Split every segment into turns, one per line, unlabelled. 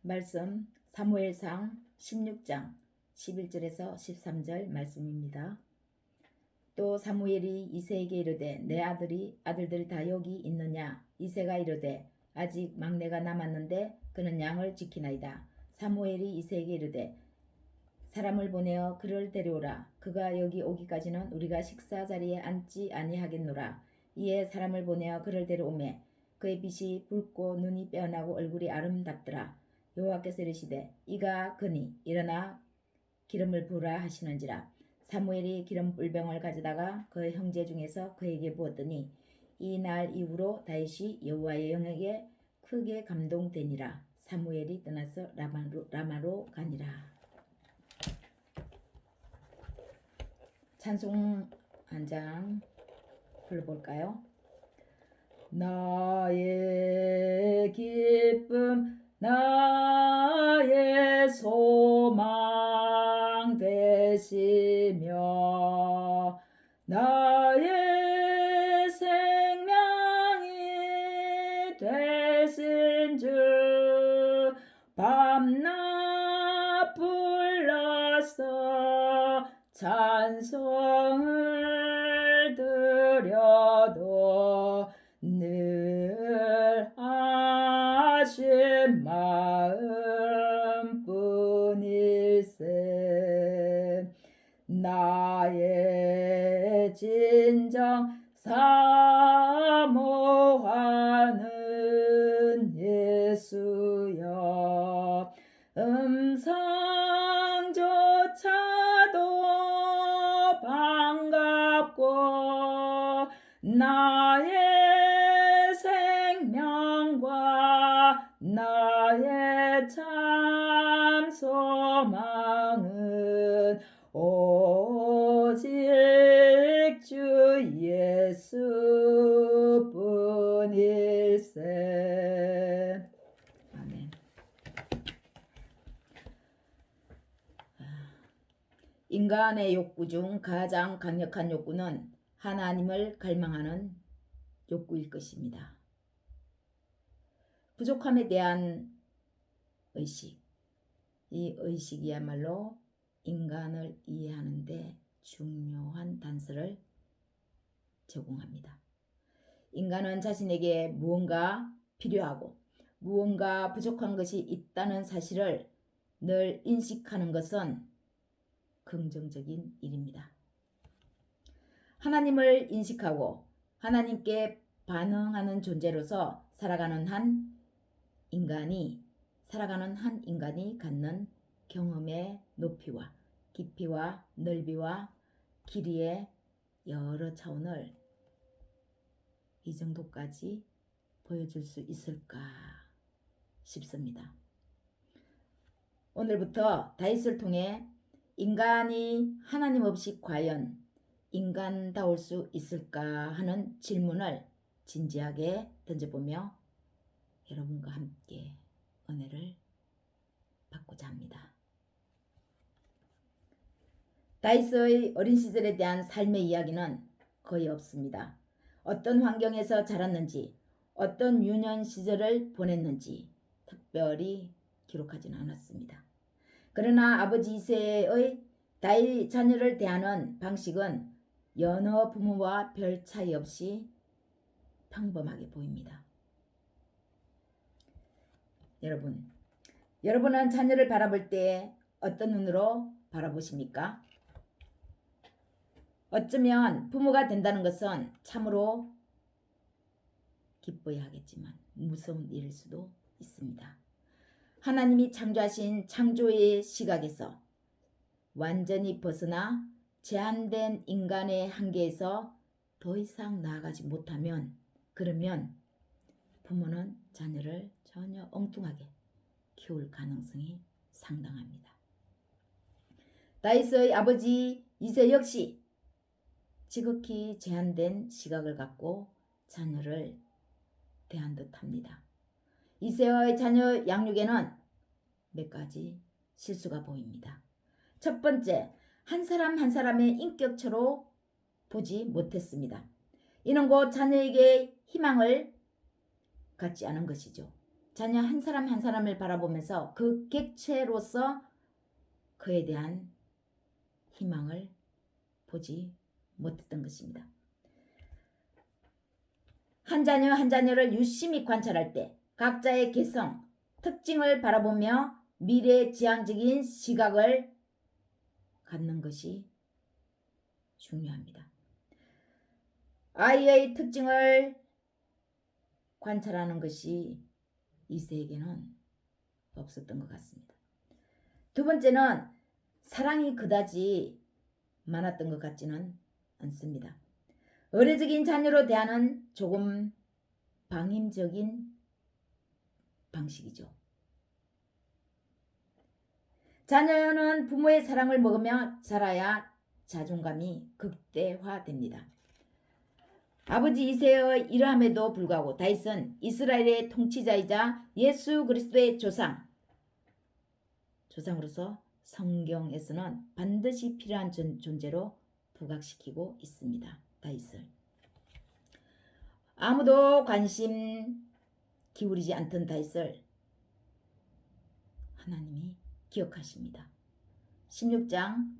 말씀 사무엘상 16장 11절에서 13절 말씀입니다. 또 사무엘이 이새에게 이르되 내 아들들이 다 여기 있느냐? 이새가 이르되 아직 막내가 남았는데 그는 양을 지키나이다. 사무엘이 이새에게 이르되 사람을 보내어 그를 데려오라. 그가 여기 오기까지는 우리가 식사 자리에 앉지 아니하겠노라. 이에 사람을 보내어 그를 데려오매 그의 빛이 붉고 눈이 빼어나고 얼굴이 아름답더라. 여호와께서 이르시되 이가 그니 일어나 기름을 부으라 하시는지라. 사무엘이 기름 불병을 가져다가 그의 형제 중에서 그에게 부었더니 이 날 이후로 다윗이 여호와의 영에게 크게 감동되니라. 사무엘이 떠나서 라마로 가니라. 찬송 한 장 불러볼까요? 나의 기쁨 나의 소망 되시며 나의 생명이 되신 주 밤낮 불러서 찬송을 드려도 늘 아쉬운 마음뿐일세. 나의 진정 사모하는 예수여 음성조차도 반갑고 나의 생명과 나의 참 소망은 오직 주 예수뿐일세. 아멘. 인간의 욕구 중 가장 강력한 욕구는 하나님을 갈망하는 욕구일 것입니다. 부족함에 대한 의식, 이 의식이야말로 인간을 이해하는 데 중요한 단서를 제공합니다. 인간은 자신에게 무언가 필요하고 무언가 부족한 것이 있다는 사실을 늘 인식하는 것은 긍정적인 일입니다. 하나님을 인식하고 하나님께 반응하는 존재로서 살아가는 한 인간이 갖는 경험의 높이와 깊이와 넓이와 길이의 여러 차원을 이 정도까지 보여줄 수 있을까 싶습니다. 오늘부터 다윗을 통해 인간이 하나님 없이 과연 인간다울 수 있을까 하는 질문을 진지하게 던져보며 여러분과 함께 은혜를 받고자 합니다. 다윗의 어린 시절에 대한 삶의 이야기는 거의 없습니다. 어떤 환경에서 자랐는지, 어떤 유년 시절을 보냈는지 특별히 기록하지는 않았습니다. 그러나 아버지 이새의 다윗 자녀를 대하는 방식은 여느 부모와 별 차이 없이 평범하게 보입니다. 여러분은 자녀를 바라볼 때 어떤 눈으로 바라보십니까? 어쩌면 부모가 된다는 것은 참으로 기뻐야 하겠지만 무서운 일일 수도 있습니다. 하나님이 창조하신 창조의 시각에서 완전히 벗어나 제한된 인간의 한계에서 더 이상 나아가지 못하면 그러면 부모는 자녀를 전혀 엉뚱하게 키울 가능성이 상당합니다. 다윗의 아버지 이새 역시 지극히 제한된 시각을 갖고 자녀를 대한 듯합니다. 이새의 자녀 양육에는 몇 가지 실수가 보입니다. 첫 번째, 한 사람 한 사람의 인격처로 보지 못했습니다. 이는 곧 자녀에게 희망을 갖지 않은 것이죠. 자녀 한 사람 한 사람을 바라보면서 그 객체로서 그에 대한 희망을 보지 못했던 것입니다. 한 자녀 한 자녀를 유심히 관찰할 때 각자의 개성, 특징을 바라보며 미래지향적인 시각을 갖는 것이 중요합니다. 아이의 특징을 관찰하는 것이 이세에게는 없었던 것 같습니다. 두 번째는 사랑이 그다지 많았던 것 같지는 않습니다. 의례적인 자녀로 대하는 조금 방임적인 방식이죠. 자녀는 부모의 사랑을 먹으며 자라야 자존감이 극대화됩니다. 아버지 이새의 이러함에도 불구하고 다윗은 이스라엘의 통치자이자 예수 그리스도의 조상으로서 성경에서는 반드시 필요한 존재로 부각시키고 있습니다. 다윗을 아무도 관심 기울이지 않던 다윗을 하나님이 기억하십니다. 16장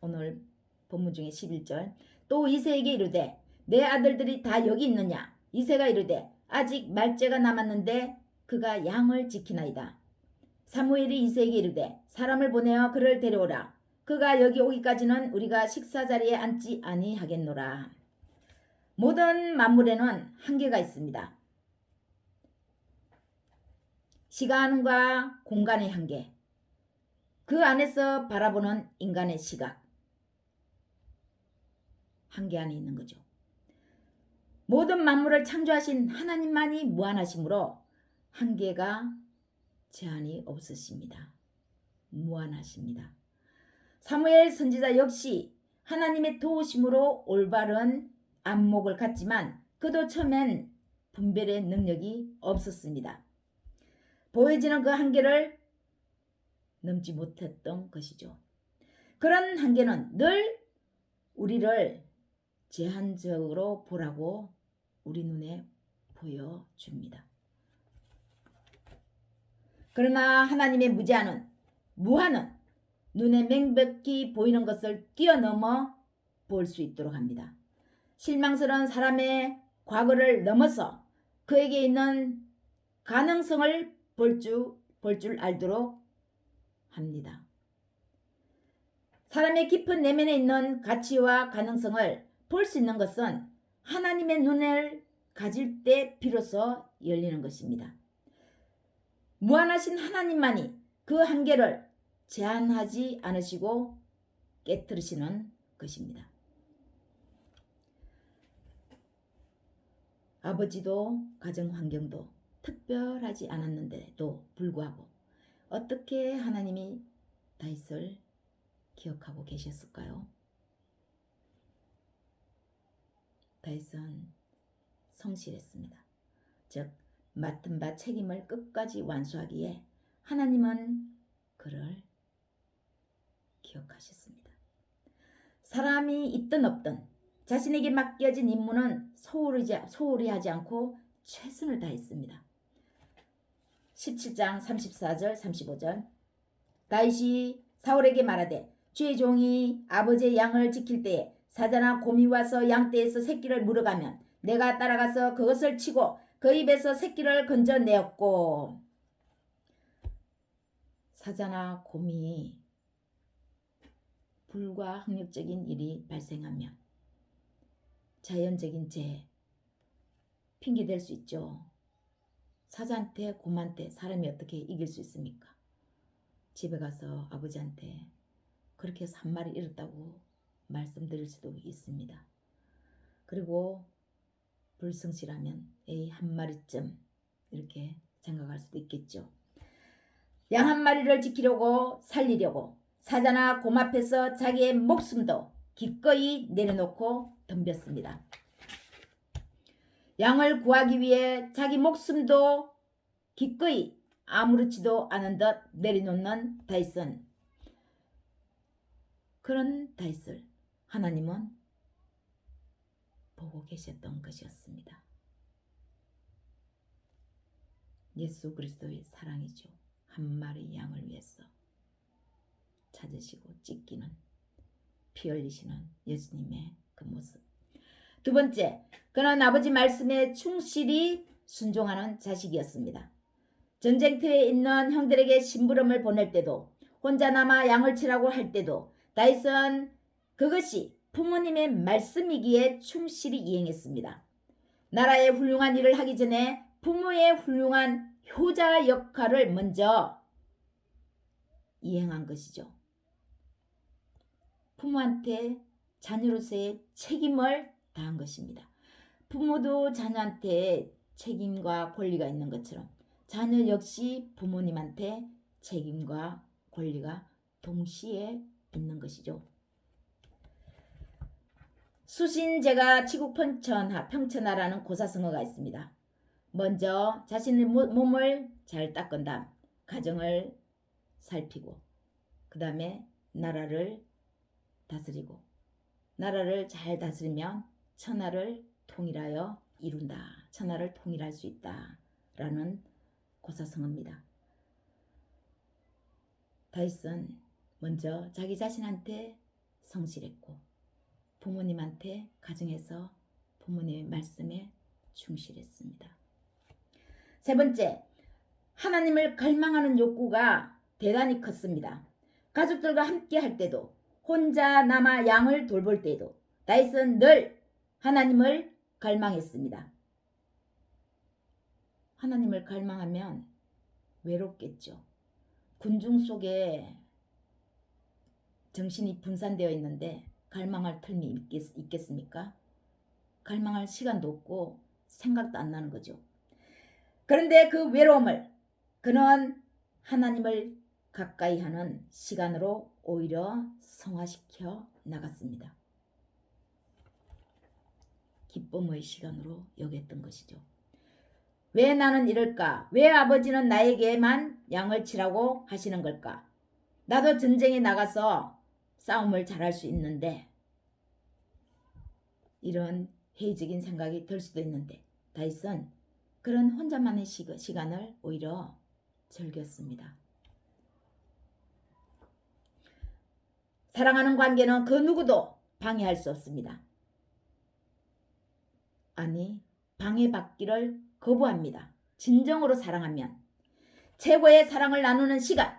오늘 본문 중에 11절 또 이새에게 이르되 내 아들들이 다 여기 있느냐. 이새가 이르되 아직 말째가 남았는데 그가 양을 지키나이다. 사무엘이 이새에게 이르되 사람을 보내어 그를 데려오라. 그가 여기 오기까지는 우리가 식사자리에 앉지 아니하겠노라. 모든 만물에는 한계가 있습니다. 시간과 공간의 한계, 그 안에서 바라보는 인간의 시각, 한계 안에 있는 거죠. 모든 만물을 창조하신 하나님만이 무한하시므로 한계가 제한이 없으십니다. 무한하십니다. 사무엘 선지자 역시 하나님의 도우심으로 올바른 안목을 갖지만 그도 처음엔 분별의 능력이 없었습니다. 보여지는 그 한계를 넘지 못했던 것이죠. 그런 한계는 늘 우리를 제한적으로 보라고 우리 눈에 보여줍니다. 그러나 하나님의 무한은 눈에 명백히 보이는 것을 뛰어넘어 볼 수 있도록 합니다. 실망스러운 사람의 과거를 넘어서 그에게 있는 가능성을 볼 줄 알도록 합니다. 사람의 깊은 내면에 있는 가치와 가능성을 볼 수 있는 것은 하나님의 눈을 가질 때 비로소 열리는 것입니다. 무한하신 하나님만이 그 한계를 제한하지 않으시고 깨뜨리시는 것입니다. 아버지도 가정 환경도 특별하지 않았는데도 불구하고 어떻게 하나님이 다윗을 기억하고 계셨을까요? 다윗은 성실했습니다. 즉 맡은 바 책임을 끝까지 완수하기에 하나님은 그를 기억하셨습니다. 사람이 있든 없든 자신에게 맡겨진 임무는 소홀히 하지 않고 최선을 다했습니다. 17장 34절 35절 다윗이 사울에게 말하되 주의 종이 아버지의 양을 지킬 때에 사자나 곰이 와서 양떼에서 새끼를 물어가면 내가 따라가서 그것을 치고 그 입에서 새끼를 건져내었고, 사자나 곰이 불가항력적인 일이 발생하면 자연적인 재해, 핑계댈 수 있죠. 사자한테 곰한테 사람이 어떻게 이길 수 있습니까? 집에 가서 아버지한테 그렇게 해서 한 마리 잃었다고 말씀드릴 수도 있습니다. 그리고 불성실하면 에이 한 마리쯤 이렇게 생각할 수도 있겠죠. 양 한 마리를 지키려고 살리려고 사자나 곰 앞에서 자기의 목숨도 기꺼이 내려놓고 덤볐습니다. 양을 구하기 위해 자기 목숨도 기꺼이 아무렇지도 않은 듯 내려놓는 다윗은, 그런 다윗을 하나님은 보고 계셨던 것이었습니다. 예수 그리스도의 사랑이죠. 한 마리 양을 위해서 찾으시고 찢기는, 피 흘리시는 예수님의 그 모습. 두 번째, 그는 아버지 말씀에 충실히 순종하는 자식이었습니다. 전쟁터에 있는 형들에게 심부름을 보낼 때도, 혼자 남아 양을 치라고 할 때도 다윗은 그것이 부모님의 말씀이기에 충실히 이행했습니다. 나라의 훌륭한 일을 하기 전에 부모의 훌륭한 효자 역할을 먼저 이행한 것이죠. 부모한테 자녀로서의 책임을 다한 것입니다. 부모도 자녀한테 책임과 권리가 있는 것처럼 자녀 역시 부모님한테 책임과 권리가 동시에 있는 것이죠. 수신제가 치국평천하라는 고사성어가 있습니다. 먼저 자신의 몸을 잘 닦은 다음 가정을 살피고 그 다음에 나라를 다스리고, 나라를 잘 다스리면 천하를 통일하여 이룬다. 천하를 통일할 수 있다. 라는 고사성어입니다. 다윗은 먼저 자기 자신한테 성실했고 부모님한테 가정에서 부모님의 말씀에 충실했습니다. 세 번째, 하나님을 갈망하는 욕구가 대단히 컸습니다. 가족들과 함께 할 때도, 혼자 남아 양을 돌볼 때도 다윗은 늘 하나님을 갈망했습니다. 하나님을 갈망하면 외롭겠죠. 군중 속에 정신이 분산되어 있는데 갈망할 틈이 있겠습니까? 갈망할 시간도 없고 생각도 안 나는 거죠. 그런데 그 외로움을 그는 하나님을 가까이 하는 시간으로 오히려 성화시켜 나갔습니다. 기쁨의 시간으로 여겼던 것이죠. 왜 나는 이럴까? 왜 아버지는 나에게만 양을 치라고 하시는 걸까? 나도 전쟁에 나가서 싸움을 잘할 수 있는데, 이런 회의적인 생각이 들 수도 있는데 다윗은 그런 혼자만의 시간을 오히려 즐겼습니다. 사랑하는 관계는 그 누구도 방해할 수 없습니다. 아니, 방해받기를 거부합니다. 진정으로 사랑하면 최고의 사랑을 나누는 시간,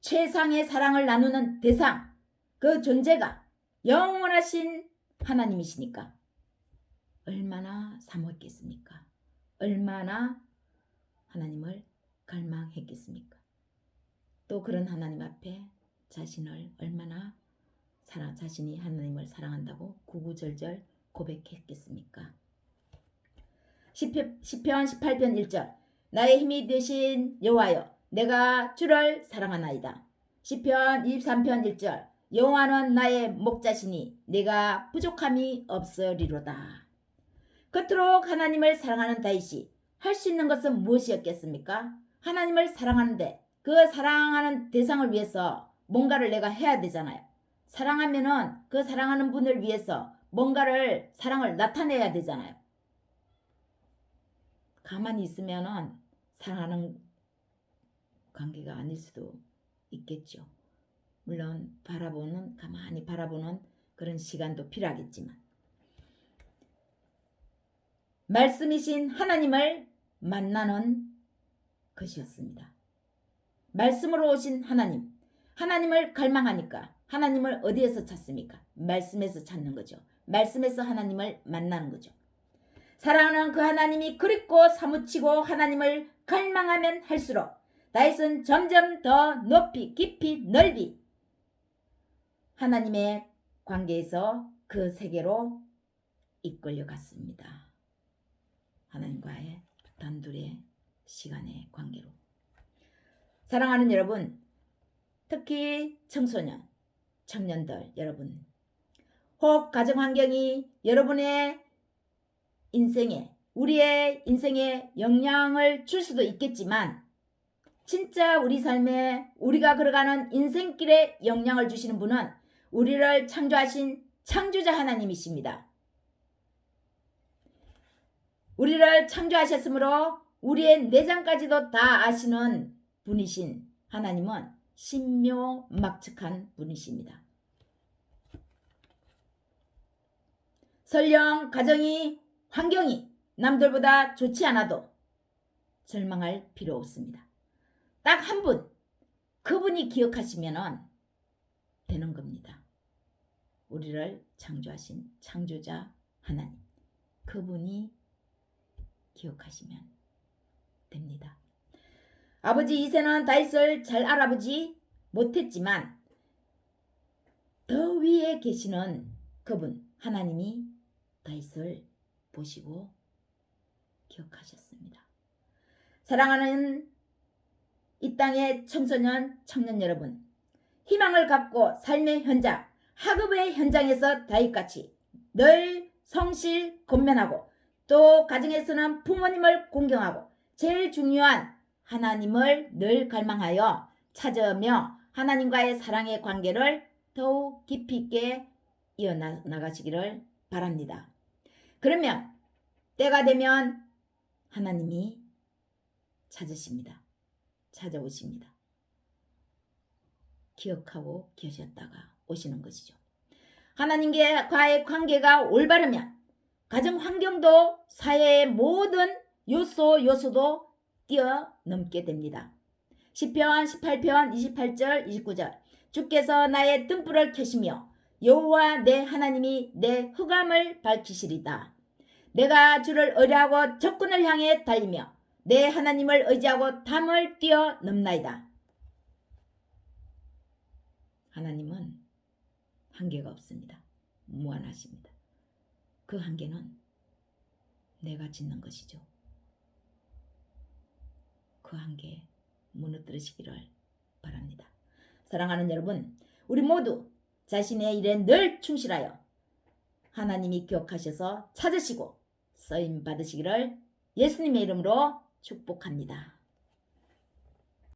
최상의 사랑을 나누는 대상, 그 존재가 영원하신 하나님이시니까 얼마나 사모했겠습니까? 얼마나 하나님을 갈망했겠습니까? 또 그런 하나님 앞에 자신을 얼마나 자신이 하나님을 사랑한다고 구구절절 고백했겠습니까? 시편 18편 1절, 나의 힘이 되신 여호와여, 내가 주를 사랑하나이다. 시편 23편 1절, 여호와는 나의 목자시니 내가 부족함이 없으리로다. 그토록 하나님을 사랑하는 다윗이 할 수 있는 것은 무엇이었겠습니까? 하나님을 사랑하는데 그 사랑하는 대상을 위해서 뭔가를 내가 해야 되잖아요. 사랑하면은 그 사랑하는 분을 위해서 뭔가를 사랑을 나타내야 되잖아요. 가만히 있으면은 사랑하는 관계가 아닐 수도 있겠죠. 물론 가만히 바라보는 그런 시간도 필요하겠지만, 말씀이신 하나님을 만나는 것이었습니다. 말씀으로 오신 하나님을 갈망하니까 하나님을 어디에서 찾습니까? 말씀에서 찾는 거죠. 말씀에서 하나님을 만나는 거죠. 사랑하는 그 하나님이 그립고 사무치고 하나님을 갈망하면 할수록 다윗은 점점 더 높이 깊이 넓이 하나님의 관계에서 그 세계로 이끌려갔습니다. 하나님과의 단둘의 시간의 관계로. 사랑하는 여러분, 특히 청소년, 청년들 여러분, 혹 가정환경이 여러분의 인생에, 우리의 인생에 영향을 줄 수도 있겠지만, 진짜 우리 삶에 우리가 걸어가는 인생길에 영향을 주시는 분은 우리를 창조하신 창조자 하나님이십니다. 우리를 창조하셨으므로 우리의 내장까지도 다 아시는 분이신 하나님은 신묘막측한 분이십니다. 설령 가정이 환경이 남들보다 좋지 않아도 절망할 필요 없습니다. 딱 한 분, 그분이 기억하시면 되는 겁니다. 우리를 창조하신 창조자 하나님, 그분이 기억하시면 됩니다. 아버지 이새는 다윗을 잘 알아보지 못했지만 더 위에 계시는 그분 하나님이 다윗을 보시고 기억하셨습니다. 사랑하는 이 땅의 청소년, 청년 여러분, 희망을 갖고 삶의 현장, 학업의 현장에서 다윗같이 늘 성실 건면하고 또 가정에서는 부모님을 공경하고 제일 중요한 하나님을 늘 갈망하여 찾으며 하나님과의 사랑의 관계를 더욱 깊이 있게 이어나가시기를 바랍니다. 그러면 때가 되면 하나님이 찾으십니다. 찾아오십니다. 기억하고 계셨다가 오시는 것이죠. 하나님과의 관계가 올바르면 가정 환경도 사회의 모든 요소도 뛰어넘게 됩니다. 시편 18편 28절 29절 주께서 나의 등불을 켜시며 여호와 내 하나님이 내 흑암을 밝히시리다. 내가 주를 의뢰하고 적군을 향해 달리며 내 하나님을 의지하고 담을 뛰어넘나이다. 하나님은 한계가 없습니다. 무한하십니다. 그 한계는 내가 짓는 것이죠. 그 한계 무너뜨리시기를 바랍니다. 사랑하는 여러분, 우리 모두 자신의 일에 늘 충실하여 하나님이 기억하셔서 찾으시고 쓰임 받으시기를 예수님의 이름으로 축복합니다.